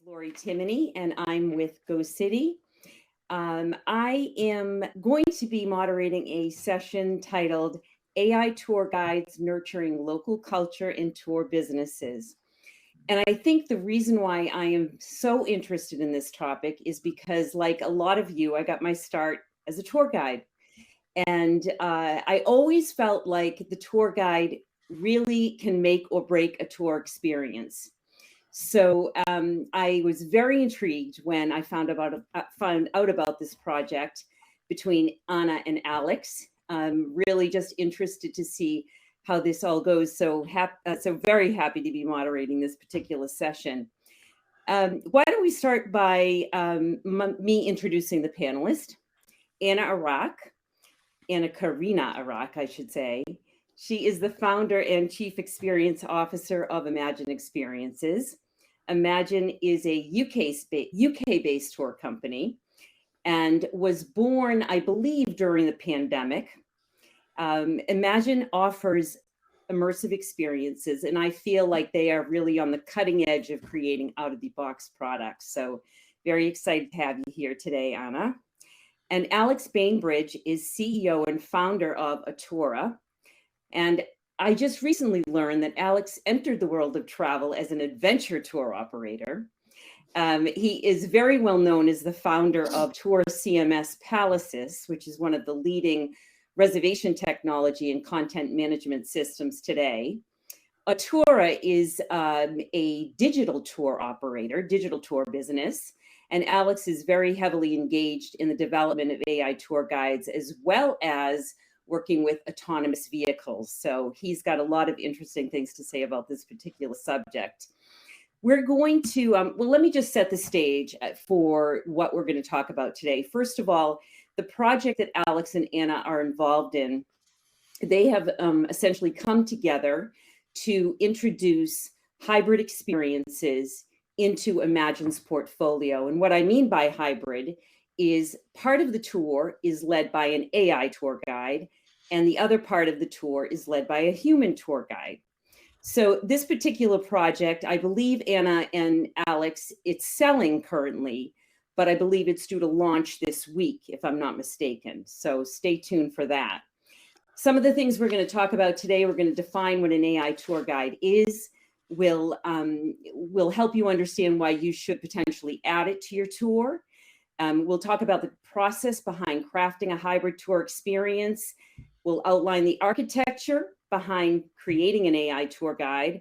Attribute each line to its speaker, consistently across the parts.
Speaker 1: Lori Timoney, and I'm with Go City. I am going to be moderating a session titled AI Tour Guides Nurturing Local Culture in Tour Businesses. And I think the reason why I am so interested in this topic is because, like a lot of you, I got my start as a tour guide. And I always felt like the tour guide really can make or break a tour experience. So I was very intrigued when I found out about this project between Anna and Alex. Really just interested to see how this all goes. So very happy to be moderating this particular session. Why don't we start by me introducing the panelist, Anna Karina Arak, I should say. She is the founder and chief experience officer of Imagine Experiences. Imagine is a UK-based tour company and was born, I believe, during the pandemic. Imagine offers immersive experiences, and I feel like they are really on the cutting edge of creating out-of-the-box products. So very excited to have you here today, Anna. And Alex Bainbridge is CEO and founder of Atura. And I just recently learned that Alex entered the world of travel as an adventure tour operator. He is very well known as the founder of Tour CMS Palaces, which is one of the leading reservation technology and content management systems today. Atura is a digital tour operator, digital tour business. And Alex is very heavily engaged in the development of AI tour guides, as well as working with autonomous vehicles. So he's got a lot of interesting things to say about this particular subject. We're going to, well, let me just set the stage for what we're going to talk about today. First of all, the project that Alex and Anna are involved in, they have essentially come together to introduce hybrid experiences into Imagine's portfolio. And what I mean by hybrid is part of the tour is led by an AI tour guide, and the other part of the tour is led by a human tour guide. So this particular project, I believe, Anna and Alex, it's selling currently, but I believe it's due to launch this week, if I'm not mistaken. So stay tuned for that. Some of the things we're going to talk about today, we're going to define what an AI tour guide is. Will help you understand why you should potentially add it to your tour. We'll talk about the process behind crafting a hybrid tour experience. We'll outline the architecture behind creating an AI tour guide.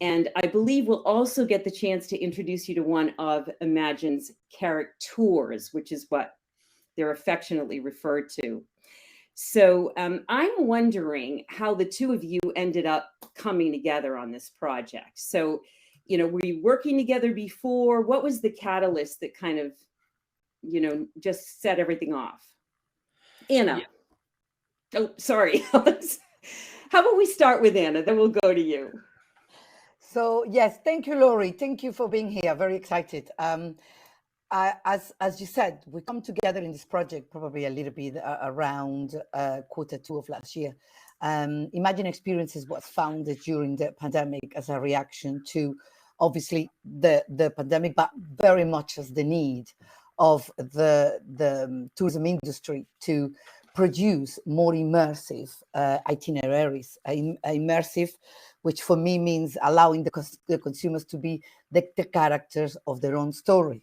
Speaker 1: And I believe we'll also get the chance to introduce you to one of Imagine's characters, which is what they're affectionately referred to. So I'm wondering how the two of you ended up coming together on this project. So, were you working together before? What was the catalyst that kind of, just set everything off? Anna. Yeah. Oh, sorry. How about we start with Anna, then we'll go to you.
Speaker 2: So, yes, thank you, Lori. Thank you for being here. Very excited. As you said, we come together in this project probably a little bit around Q2 of last year. Imagine Experiences was founded during the pandemic as a reaction to, obviously, the pandemic, but very much as the need of the tourism industry to produce more immersive itineraries. Immersive, which for me means allowing the consumers to be the characters of their own story.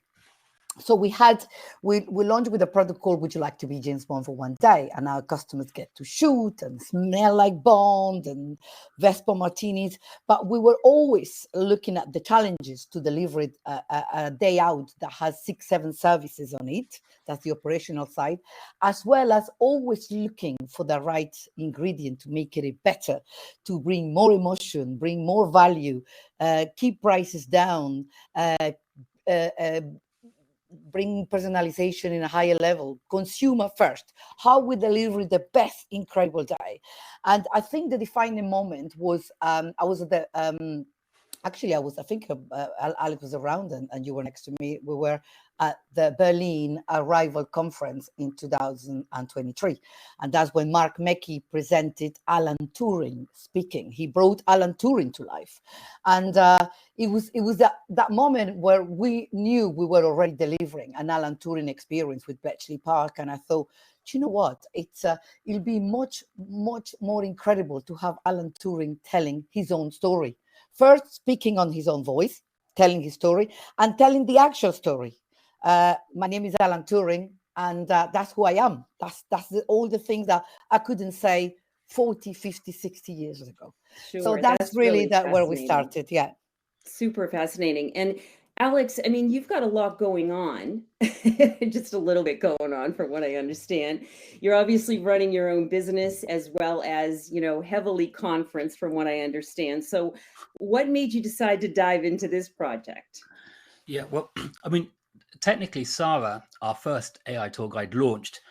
Speaker 2: So we launched with a product called Would You Like to Be James Bond for One Day? And our customers get to shoot and smell like Bond and Vespa martinis. But we were always looking at the challenges to deliver it a day out that has 6-7 services on it. That's the operational side, as well as always looking for the right ingredient to make it better, to bring more emotion, bring more value, keep prices down, bring personalization in a higher level, consumer first, how we deliver the best incredible day. And I think the defining moment was I was at the Actually, I think Alex was around and you were next to me. We were at the Berlin Arrival Conference in 2023. And that's when Mark Mackey presented Alan Turing speaking. He brought Alan Turing to life. And it was that moment where we knew we were already delivering an Alan Turing experience with Bletchley Park. And I thought, do you know what? It'll be much more incredible to have Alan Turing telling his own story. First, speaking on his own voice, telling his story, and telling the actual story. My name is Alan Turing, and that's who I am. That's all the things that I couldn't say 40, 50, 60 years ago.
Speaker 1: Sure,
Speaker 2: so that's really where we started. Yeah.
Speaker 1: Super fascinating. And Alex, I mean, you've got a lot going on, just a little bit going on from what I understand. You're obviously running your own business as well as, heavily conference from what I understand. So what made you decide to dive into this project?
Speaker 3: Yeah, well, I mean, technically, Sarah, our first AI tour guide, launched,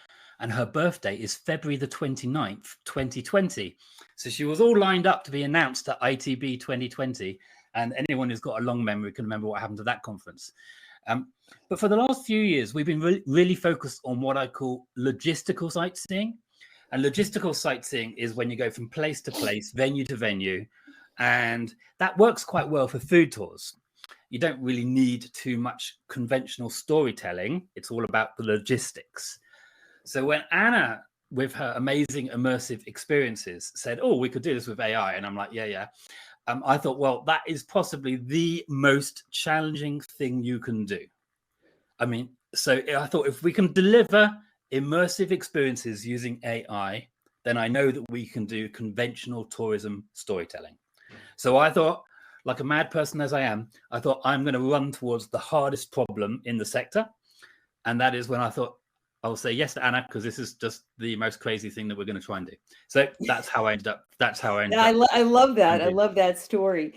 Speaker 3: and her birthday is February the 29th, 2020. So she was all lined up to be announced at ITB 2020. And anyone who's got a long memory can remember what happened to that conference. But for the last few years, we've been really focused on what I call logistical sightseeing. And logistical sightseeing is when you go from place to place, venue to venue. And that works quite well for food tours. You don't really need too much conventional storytelling. It's all about the logistics. So when Anna, with her amazing immersive experiences, said, oh, we could do this with AI. And I'm like, yeah. I thought, well, that is possibly the most challenging thing you can do. I mean, so I thought if we can deliver immersive experiences using AI, then I know that we can do conventional tourism storytelling. So I thought, like a mad person as I am, I thought I'm going to run towards the hardest problem in the sector. And that is when I thought, I'll say yes to Anna, because this is just the most crazy thing that we're going to try and do. So that's how I ended up.
Speaker 1: I love that. I love that story.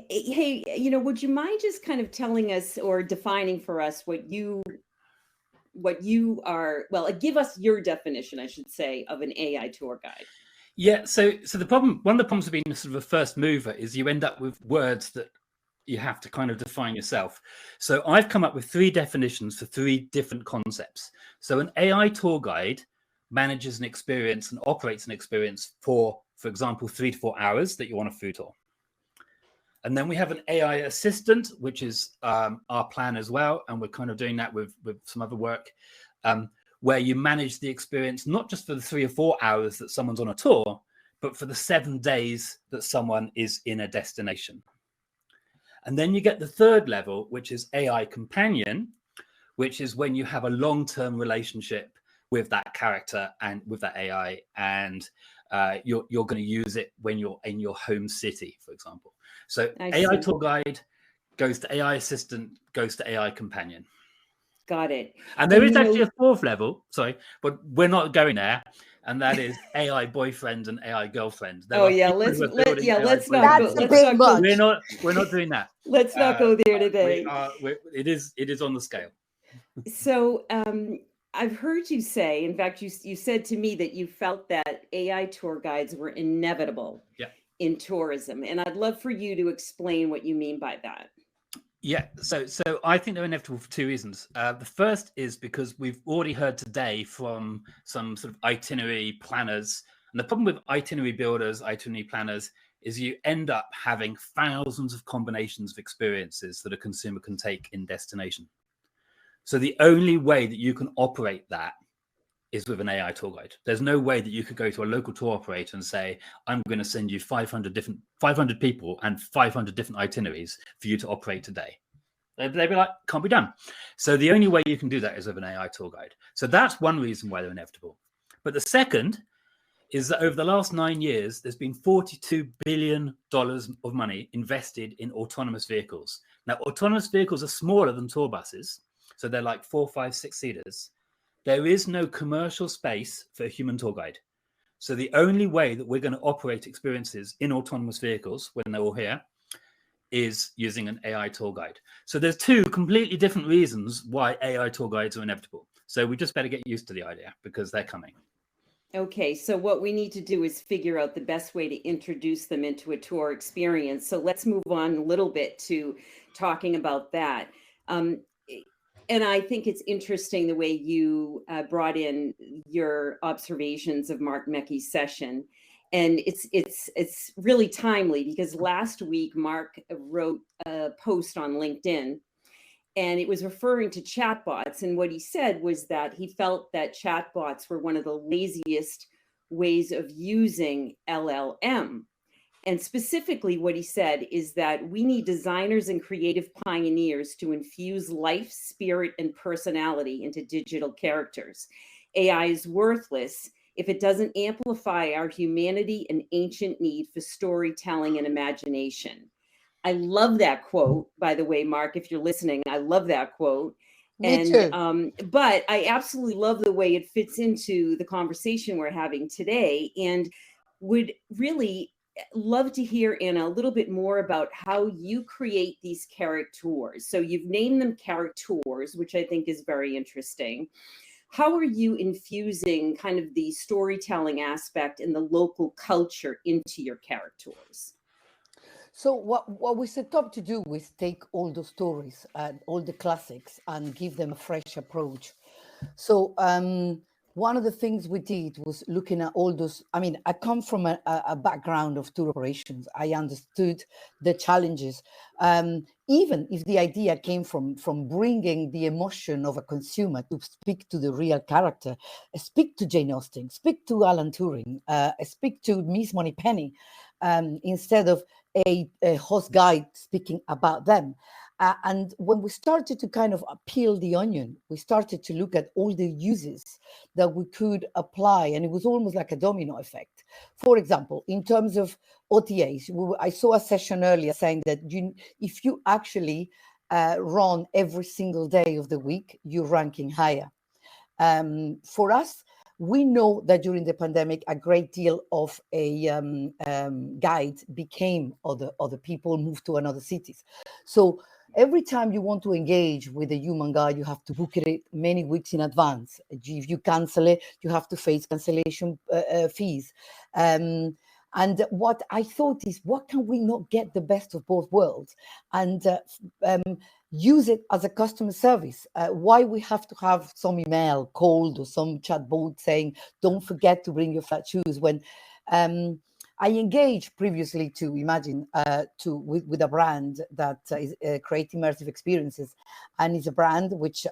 Speaker 1: Hey, would you mind just kind of telling us or defining for us what you are? Well, give us your definition, I should say, of an AI tour guide.
Speaker 3: Yeah. So the problem, one of the problems of being sort of a first mover is you end up with words that you have to kind of define yourself. So I've come up with 3 definitions for 3 different concepts. So an AI tour guide manages an experience and operates an experience for example, 3 to 4 hours that you want a food tour. And then we have an AI assistant, which is our plan as well. And we're kind of doing that with some other work where you manage the experience, not just for the 3 or 4 hours that someone's on a tour, but for the 7 days that someone is in a destination. And then you get the 3rd level, which is AI companion, which is when you have a long-term relationship with that character and with that AI, and you're going to use it when you're in your home city, for example. So AI tour guide goes to AI assistant, goes to AI companion.
Speaker 1: Got it.
Speaker 3: And there is actually a 4th level, sorry, but we're not going there. And that is AI boyfriend and AI girlfriend.
Speaker 1: Let's not go.
Speaker 3: We're not doing that.
Speaker 1: Let's not go there today.
Speaker 3: It is on the scale.
Speaker 1: So I've heard you say, in fact, you said to me that you felt that AI tour guides were inevitable in tourism. And I'd love for you to explain what you mean by that.
Speaker 3: Yeah, so I think they're inevitable for 2 reasons. The first is because we've already heard today from some sort of itinerary planners. And the problem with itinerary builders, itinerary planners, is you end up having thousands of combinations of experiences that a consumer can take in destination. So the only way that you can operate that is with an AI tour guide. There's no way that you could go to a local tour operator and say, I'm going to send you 500 people and 500 different itineraries for you to operate today. They'd be like, can't be done. So the only way you can do that is with an AI tour guide. So that's one reason why they're inevitable. But the second is that over the last 9 years, there's been $42 billion of money invested in autonomous vehicles. Now, autonomous vehicles are smaller than tour buses. So they're like 4, 5, 6 seaters. There is no commercial space for a human tour guide. So the only way that we're going to operate experiences in autonomous vehicles when they're all here is using an AI tour guide. So there's 2 completely different reasons why AI tour guides are inevitable. So we just better get used to the idea because they're coming.
Speaker 1: Okay, so what we need to do is figure out the best way to introduce them into a tour experience. So let's move on a little bit to talking about that. Um, and I think it's interesting the way you brought in your observations of Mark Meckie's session, and it's really timely because last week Mark wrote a post on LinkedIn, and it was referring to chatbots. And what he said was that he felt that chatbots were one of the laziest ways of using LLM. And specifically, what he said is that we need designers and creative pioneers to infuse life, spirit, and personality into digital characters. AI is worthless if it doesn't amplify our humanity and ancient need for storytelling and imagination. I love that quote, by the way, Mark, if you're listening, I love that quote.
Speaker 2: Me too.
Speaker 1: But I absolutely love the way it fits into the conversation we're having today, and would really love to hear, Anna, a little bit more about how you create these characters. So you've named them characters, which I think is very interesting. How are you infusing kind of the storytelling aspect and the local culture into your characters?
Speaker 2: So what we set up to do was take all the stories, all the classics, and give them a fresh approach. So one of the things we did was looking at all those. I mean, I come from a background of tour operations. I understood the challenges, even if the idea came from bringing the emotion of a consumer to speak to the real character, speak to Jane Austen, speak to Alan Turing, speak to Miss Moneypenny, instead of a host guide speaking about them. And when we started to kind of peel the onion, we started to look at all the uses that we could apply, and it was almost like a domino effect. For example, in terms of OTAs, I saw a session earlier saying that if you actually run every single day of the week, you're ranking higher. For us, we know that during the pandemic, a great deal of guides became other people, moved to another cities. So every time you want to engage with a human guide, you have to book it many weeks in advance. If you cancel it, you have to face cancellation fees. And what I thought is, what can we not get the best of both worlds and use it as a customer service? Why we have to have some email cold or some chatbot saying, don't forget to bring your flat shoes, when I engaged previously to Imagine with a brand that is creating immersive experiences, and it's a brand which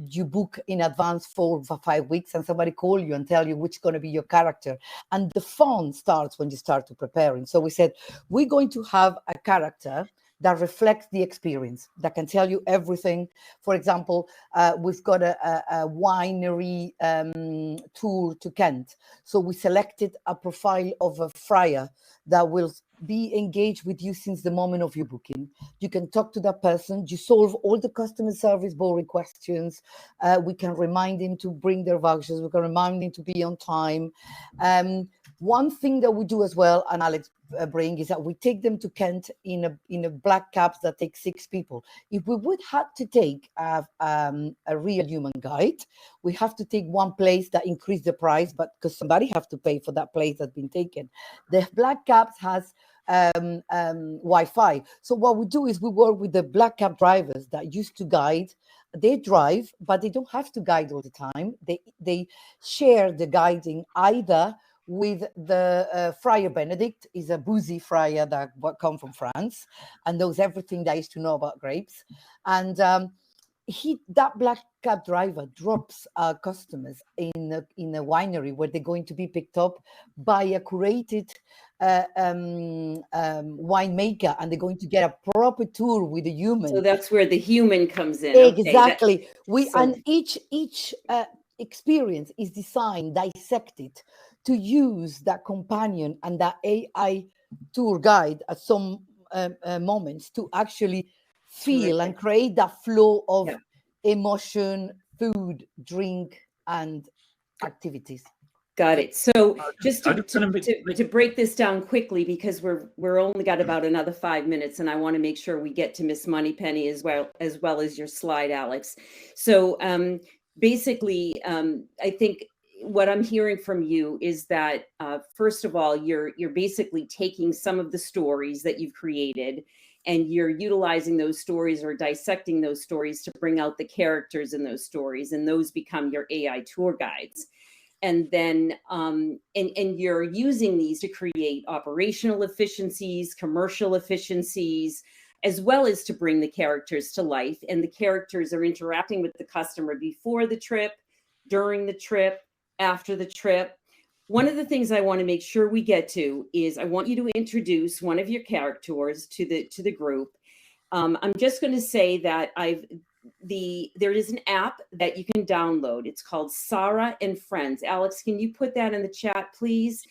Speaker 2: you book in advance for 5 weeks, and somebody call you and tell you which is going to be your character, and the fun starts when you start to preparing. So we said, we're going to have a character that reflects the experience, that can tell you everything. For example, we've got a winery tour to Kent. So we selected a profile of a friar that will be engaged with you since the moment of your booking. You can talk to that person. You solve all the customer service boring questions. We can remind him to bring their vouchers. We can remind him to be on time. One thing that we do as well, and Alex bring, is that we take them to Kent in a black cabs that take 6 people. If we would have to take a real human guide, we have to take one place that increase the price, but because somebody have to pay for that place that's been taken. The black cabs has Wi-Fi. So what we do is we work with the black cab drivers that used to guide. They drive, but they don't have to guide all the time. They share the guiding either with the Friar Benedict, is a boozy friar that come from France and knows everything there is to know about grapes. And that black cab driver drops our customers in a winery where they're going to be picked up by a curated winemaker, and they're going to get a proper tour with a human.
Speaker 1: So that's where the human comes in.
Speaker 2: Exactly. And each experience is designed, dissected, to use that companion and that AI tour guide at some moments to actually feel and create that flow of emotion, food, drink, and activities.
Speaker 1: Got it. So just to break this down quickly, because we're only got about another 5 minutes, and I want to make sure we get to Miss Moneypenny as well as your slide, Alex. So basically, I think what I'm hearing from you is that first of all, you're basically taking some of the stories that you've created, and you're utilizing those stories or dissecting those stories to bring out the characters in those stories, and those become your AI tour guides. And then and you're using these to create operational efficiencies, commercial efficiencies, as well as to bring the characters to life. And the characters are interacting with the customer before the trip, during the trip, after the trip. One of the things I want to make sure we get to is I want you to introduce one of your characters to the group. I'm just going to say that there is an app that you can download. It's called Sarah and Friends. Alex, can you put that in the chat, please?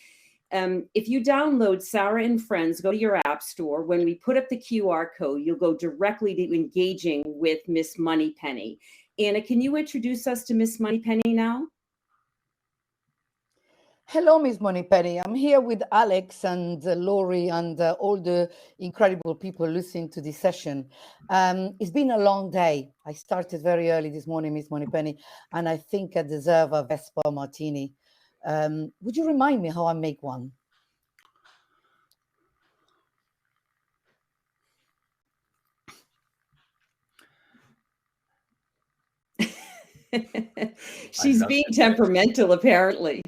Speaker 1: If you download Sarah and Friends, go to your app store. When we put up the QR code, you'll go directly to engaging with Miss Moneypenny. Anna, can you introduce us to Miss Moneypenny now?
Speaker 2: Hello, Miss Moneypenny. I'm here with Alex and Laurie and all the incredible people listening to this session. It's been a long day. I started very early this morning, Miss Moneypenny, and I think I deserve a Vespa martini. Would you remind me how I make one?
Speaker 1: She's being temperamental, apparently.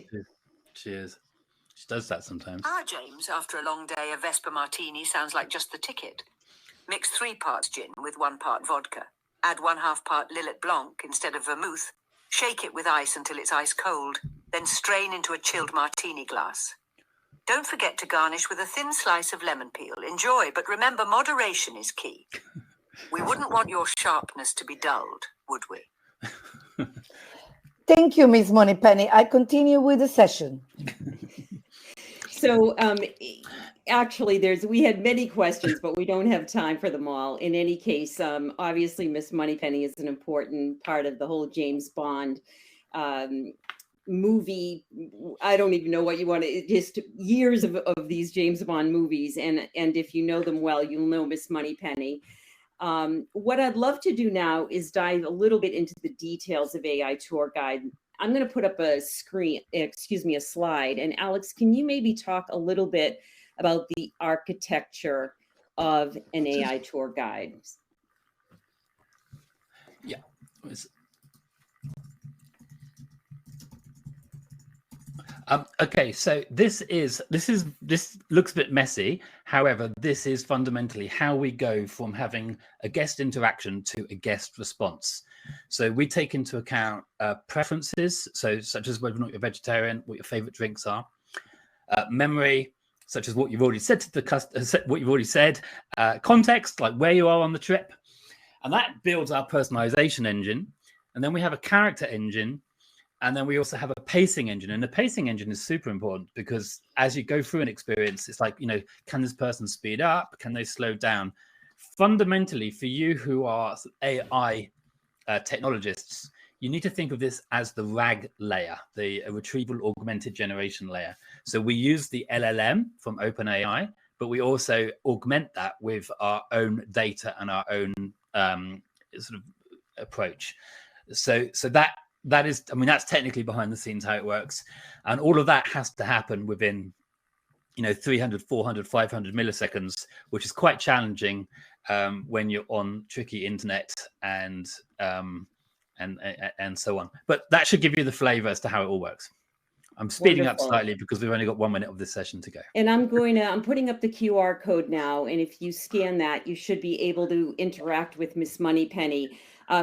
Speaker 3: She is. She does that sometimes.
Speaker 4: James, after a long day, a Vespa martini sounds like just the ticket. Mix 3 parts gin with 1 part vodka. Add 1/2 part Lillet Blanc instead of vermouth. Shake it with ice until it's ice cold. Then strain into a chilled martini glass. Don't forget to garnish with a thin slice of lemon peel. Enjoy, but remember, moderation is key. We wouldn't want your sharpness to be dulled, would we?
Speaker 2: Thank you, Miss Moneypenny. I continue with the session.
Speaker 1: So actually, we had many questions, but we don't have time for them all. In any case, obviously, Miss Moneypenny is an important part of the whole James Bond movie. I don't even know what you want to, just years of these James Bond movies. And if you know them well, you'll know Miss Moneypenny. What I'd love to do now is dive a little bit into the details of AI Tour Guide. I'm going to put up a slide. And Alex, can you maybe talk a little bit about the architecture of an AI tour guide?
Speaker 3: Yeah. Okay, so this looks a bit messy. However, this is fundamentally how we go from having a guest interaction to a guest response. So we take into account preferences, so such as whether or not you're vegetarian, what your favorite drinks are, memory, such as what you've already said to the context, like where you are on the trip, and that builds our personalization engine. And then we have a character engine. And then we also have a pacing engine, and the pacing engine is super important because as you go through an experience, it's like, can this person speed up? Can they slow down? Fundamentally, for you who are AI technologists, you need to think of this as the RAG layer, the retrieval augmented generation layer. So we use the LLM from OpenAI, but we also augment that with our own data and our own sort of approach. So that is, that's technically behind the scenes how it works. And all of that has to happen within, 300, 400, 500 milliseconds, which is quite challenging when you're on tricky internet and so on. But that should give you the flavor as to how it all works. I'm speeding up slightly because we've only got 1 minute of this session to go.
Speaker 1: And I'm putting up the QR code now. And if you scan that, you should be able to interact with Miss Moneypenny.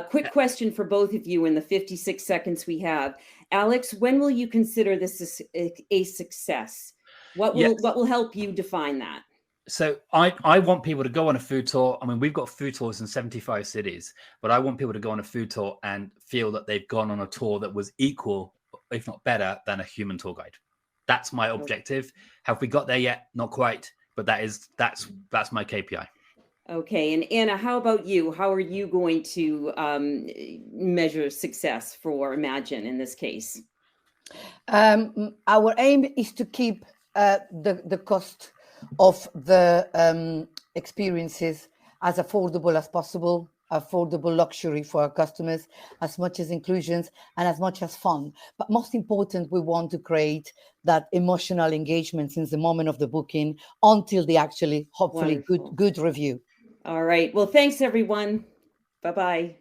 Speaker 1: Quick question for both of you in the 56 seconds we have. Alex, when will you consider this a success? What will help you define that?
Speaker 3: So I want people to go on a food tour. We've got food tours in 75 cities, but I want people to go on a food tour and feel that they've gone on a tour that was equal, if not better, than a human tour guide. That's my objective. Have we got there yet? Not quite, but that's my KPI.
Speaker 2: Okay, and Anna, how about you? How are you going to measure success for Imagine in this case?
Speaker 5: Our aim is to keep the cost of the experiences as affordable as possible.
Speaker 2: affordable luxury for our customers, as much as inclusions and as much as fun. But most important, we want to create that emotional engagement since the moment of the booking until the actually, hopefully,
Speaker 1: Wonderful.
Speaker 2: good review.
Speaker 1: All right. Well, thanks, everyone. Bye-bye.